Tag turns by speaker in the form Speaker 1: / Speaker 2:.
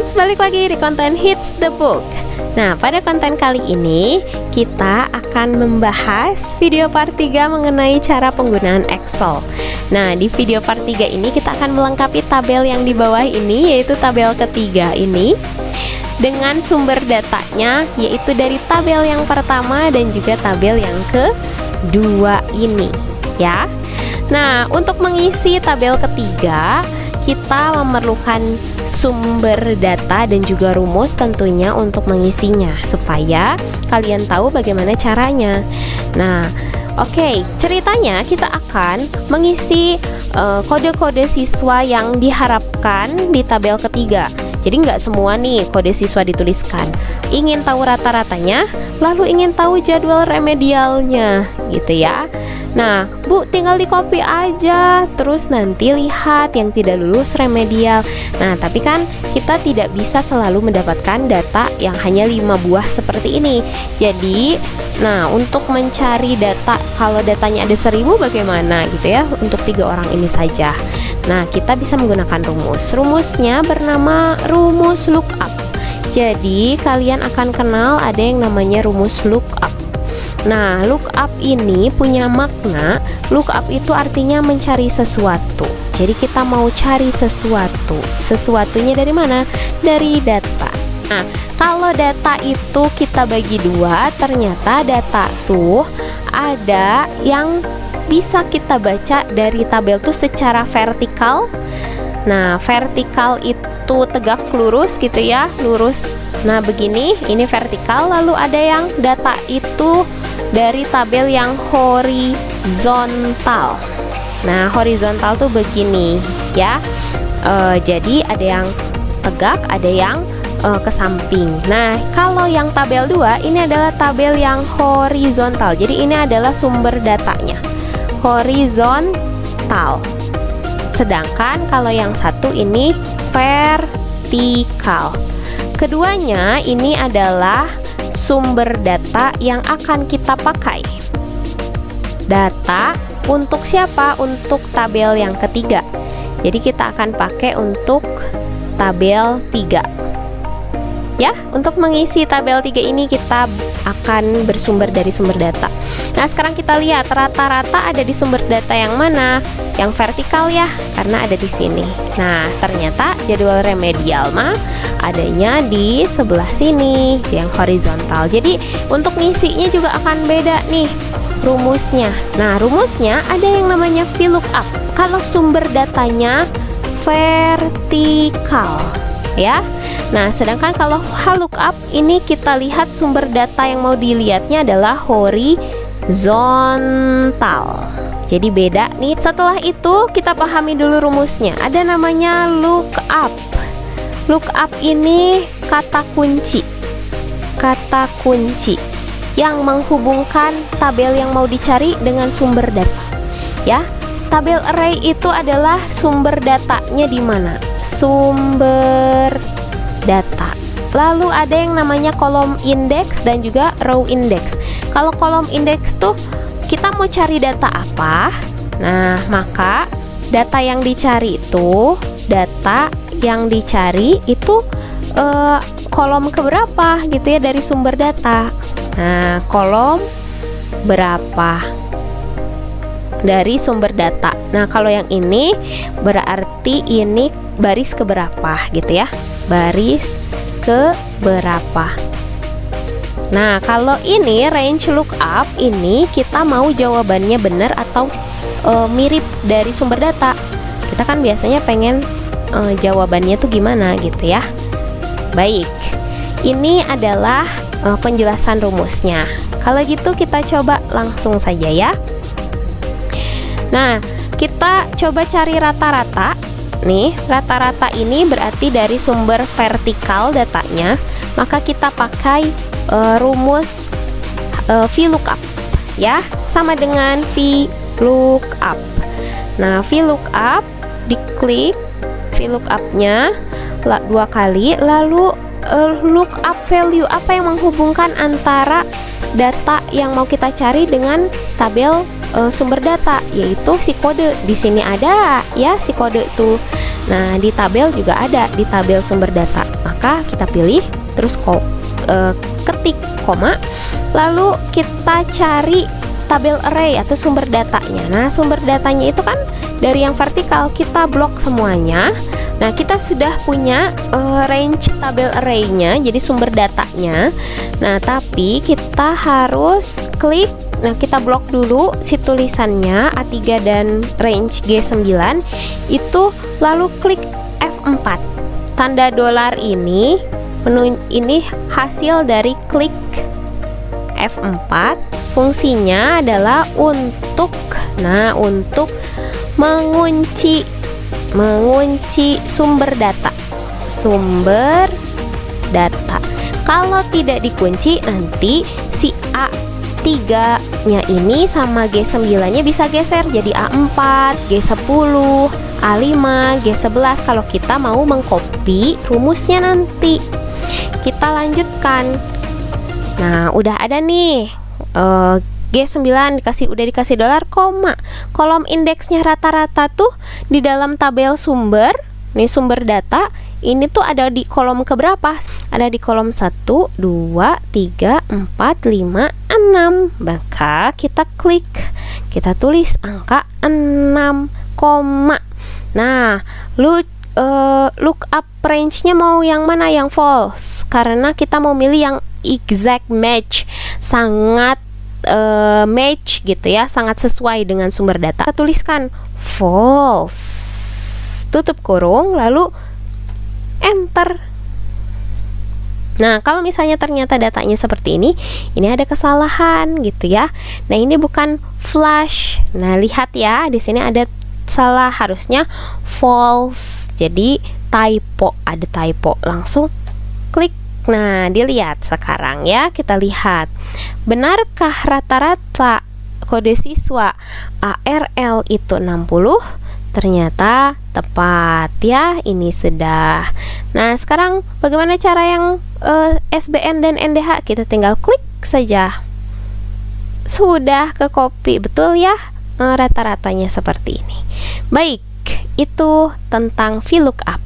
Speaker 1: Friends, balik lagi di konten Hits the Book. Nah, pada konten kali ini kita akan membahas video part 3 mengenai cara penggunaan Excel. Nah, di video part 3 ini kita akan melengkapi tabel yang di bawah ini, yaitu tabel ketiga ini, dengan sumber datanya, yaitu dari tabel yang pertama dan juga tabel yang kedua ini, ya. Nah, untuk mengisi tabel ketiga, kita memerlukan sumber data dan juga rumus tentunya untuk mengisinya, supaya kalian tahu bagaimana caranya. Nah, oke, ceritanya kita akan mengisi kode-kode siswa yang diharapkan di tabel ketiga. Jadi nggak semua nih kode siswa dituliskan. Ingin tahu rata-ratanya, lalu ingin tahu jadwal remedialnya, gitu ya. Nah, Bu, tinggal di copy aja, terus nanti lihat yang tidak lulus remedial. Nah, tapi kan kita tidak bisa selalu mendapatkan data yang hanya 5 buah seperti ini. Jadi, nah, untuk mencari data, kalau datanya ada 1000 bagaimana gitu ya, untuk 3 orang ini saja. Nah, kita bisa menggunakan rumus. Rumusnya bernama rumus lookup. Jadi, kalian akan kenal ada yang namanya rumus lookup. Nah, lookup ini punya makna, lookup itu artinya mencari sesuatu. Jadi kita mau cari sesuatu. Sesuatunya dari mana? Dari data. Nah, kalau data itu kita bagi dua, ternyata data tuh ada yang bisa kita baca dari tabel tuh secara vertikal. Nah, vertikal itu tegak lurus gitu ya, lurus. Nah, begini, ini vertikal. Lalu ada yang data itu dari tabel yang horizontal. Nah, horizontal tuh begini ya. Jadi ada yang tegak, ada yang ke samping. Nah, kalau yang tabel 2 ini adalah tabel yang horizontal. Jadi ini adalah sumber datanya, horizontal. Sedangkan kalau yang satu ini vertikal. Keduanya ini adalah sumber data yang akan kita pakai. Data untuk siapa? Untuk tabel yang ketiga. Jadi kita akan pakai untuk tabel 3. Ya, untuk mengisi tabel 3 ini kita akan bersumber dari sumber data. Nah, sekarang kita lihat rata-rata ada di sumber data yang mana? Yang vertikal ya, karena ada di sini. Nah, ternyata jadwal remedial mah adanya di sebelah sini, yang horizontal. Jadi untuk ngisinya juga akan beda nih rumusnya. Nah, rumusnya ada yang namanya VLOOKUP kalau sumber datanya vertikal, ya. Nah, sedangkan kalau HLOOKUP ini kita lihat sumber data yang mau dilihatnya adalah horizontal. Jadi beda nih. Setelah itu kita pahami dulu rumusnya. Ada namanya lookup. Lookup ini kata kunci. Kata kunci yang menghubungkan tabel yang mau dicari dengan sumber data. Ya, tabel array itu adalah sumber datanya di mana? Sumber data. Lalu ada yang namanya kolom indeks dan juga row indeks. Kalau kolom indeks tuh kita mau cari data apa? Nah, maka data yang dicari itu kolom keberapa gitu ya dari sumber data. Nah, kolom berapa dari sumber data. Nah, kalau yang ini berarti ini baris keberapa gitu ya. Baris keberapa. Nah, kalau ini range lookup ini kita mau jawabannya benar atau mirip dari sumber data. Kita kan biasanya pengen jawabannya tuh gimana gitu ya. Baik, ini adalah penjelasan rumusnya. Kalau gitu kita coba langsung saja ya. Nah, kita coba cari rata-rata. Nih, rata-rata ini berarti dari sumber vertikal datanya. Maka kita pakai rumus VLOOKUP ya, sama dengan VLOOKUP. Nah, VLOOKUP diklik VLOOKUP-nya 2 kali, lalu lookup value, apa yang menghubungkan antara data yang mau kita cari dengan tabel sumber data, yaitu si kode. Di sini ada ya si kode tuh. Nah, di tabel juga ada, di tabel sumber data. Maka kita pilih, terus ketik koma, lalu kita cari tabel array atau sumber datanya. Nah, sumber datanya itu kan dari yang vertikal, kita blok semuanya. Nah, kita sudah punya range tabel array-nya, jadi sumber datanya. Nah, tapi kita harus klik, nah kita blok dulu si tulisannya A3 dan range G9 itu, lalu klik F4. Tanda dolar ini hasil dari klik F4. Fungsinya adalah untuk mengunci sumber data. Kalau tidak dikunci, nanti si A3-nya ini sama G9-nya bisa geser jadi A4, G10, A5, G11 kalau kita mau mengcopy rumusnya nanti. Kita lanjutkan. Nah, udah ada nih G9 udah dikasih dolar koma. Kolom indeksnya rata-rata tuh di dalam tabel sumber, nih sumber data, ini tuh ada di kolom keberapa? Ada di kolom 1, 2, 3, 4, 5, 6. Maka kita klik, kita tulis angka 6, koma. Nah, look up range-nya mau yang mana? Yang false, karena kita mau milih yang exact match, sangat match gitu ya, sangat sesuai dengan sumber data. Kita tuliskan false, tutup kurung, lalu enter. Nah, kalau misalnya ternyata datanya seperti ini ada kesalahan gitu ya. Nah, ini bukan flash. Nah, lihat ya, di sini ada salah, harusnya false. Jadi typo, ada typo. Langsung klik. Nah, dilihat sekarang ya, kita lihat. Benarkah rata-rata kode siswa ARL itu 60? Ternyata tepat ya, ini sudah. Nah, sekarang bagaimana cara yang SBN dan NDH? Kita tinggal klik saja. Sudah ke copy, betul ya? Rata-ratanya seperti ini. Baik, itu tentang VLOOKUP.